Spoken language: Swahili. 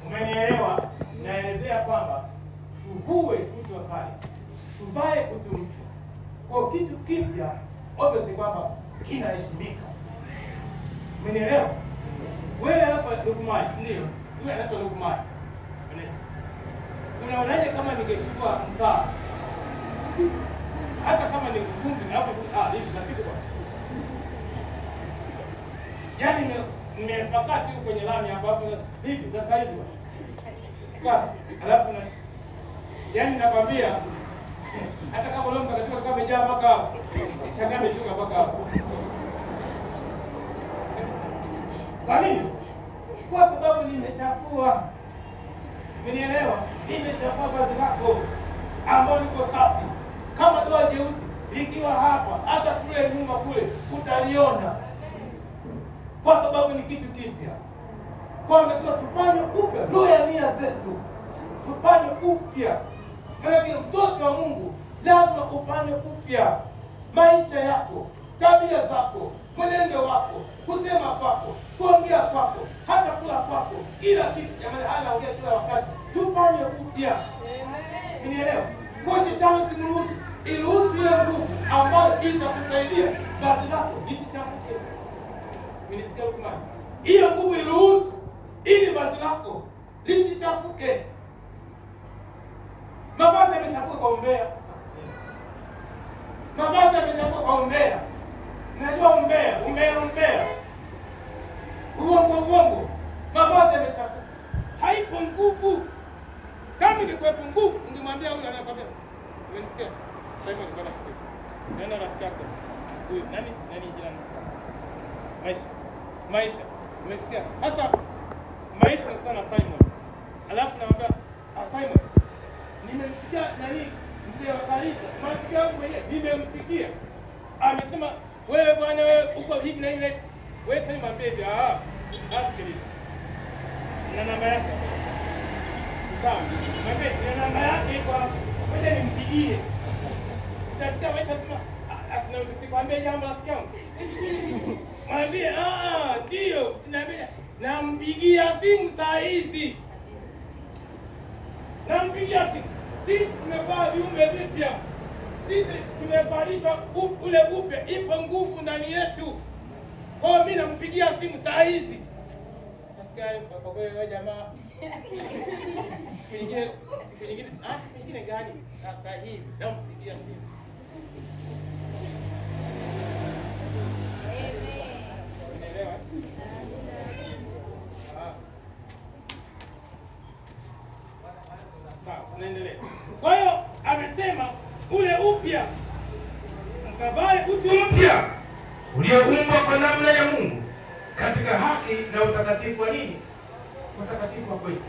Umenielewa? Naelezea kwamba tuvue utu wa kale, tuvae utu mpya. Kwa kitu kipya obviously kwamba kinaheshimika. Umenielewa? Wewe hapa Lukman, si ndio? Wewe anaitwa Lukman. Unaonaje kama ningechukua mkaa hata kama ni vumbi na hapo hivi na siku kwa. Yaani nimepaka tu kwenye lami hapo hivi sasa hivi. Sawa. Alafu na yaani nakwambia hata kama leo mtakatifu kama amejaa mpaka hapo. Shangaa ameshuka mpaka hapo. Kwa nini? Kwa sababu nimechafua. Umenielewa? Nimechafua vazi lako ambao liko safi. Kama doa jeusi likiwa hapa, hata kule nyuma kule utaliona, kwa sababu ni kitu kipya. Kwa amesema tufanye upya roho ya nia zetu, tufanye upya. Maana mtoto wa Mungu lazima ufanye upya maisha yako, tabia zako, mwenendo wako, kusema kwako, kuongea kwako, hata kula kwako, kila kitu. Jamani, anaongea kila wakati, tufanye upya. Unielewa? Kwa shetani simruhusu, iruhusu ile nguvu ambayo itakusaidia vazi lako lisichafuke. Unisikia Lukman? Hiyo nguvu iruhusu ili vazi lako lisichafuke. Mavazi yamechafuka kwa umbea. Mavazi yamechafuka kwa umbea. Najua umbea. Uongo. Mavazi yamechafuka. Haipo nguvu. Kama ingekuwepo nguvu, ungemwambia huyu anakwambia. Unanisikia? Sasa hivi niko nasikia. Nenda rafiki yako. Huyu nani jina lake? Maisha. Umesikia? Sasa Maisha nakutana na Simon. Alafu namwambia, Simon, nimemsikia nani mzee wa kanisa. Masikia wangu mwenyewe nimemsikia. Amesema wewe bwana wewe uko hivi na ile. Wewe sasa mwambie hivi, asikilize. Na namba yako. Sawa. Mwambie na namba yake iko hapo. Ngoja nimpigie. Utasikia Maisha sema asina usikwambie jambo rafiki yangu. Mwambie ndio, sinaambia nampigia simu saa hizi. Nampigia simu. Sisi tumevaa viumbe vipya. Sisi tumevalishwa ule upya, ipo nguvu ndani yetu. Kwa mimi nampigia simu saa hizi. Nasikia kwa wewe jamaa. Siku nyingine gani? Sasa hivi nampigia simu. Kwa hiyo amesema ule upya, mkavae utu mpya ulioumbwa kwa namna ya Mungu katika haki na utakatifu wa nini? Utakatifu wa kweli.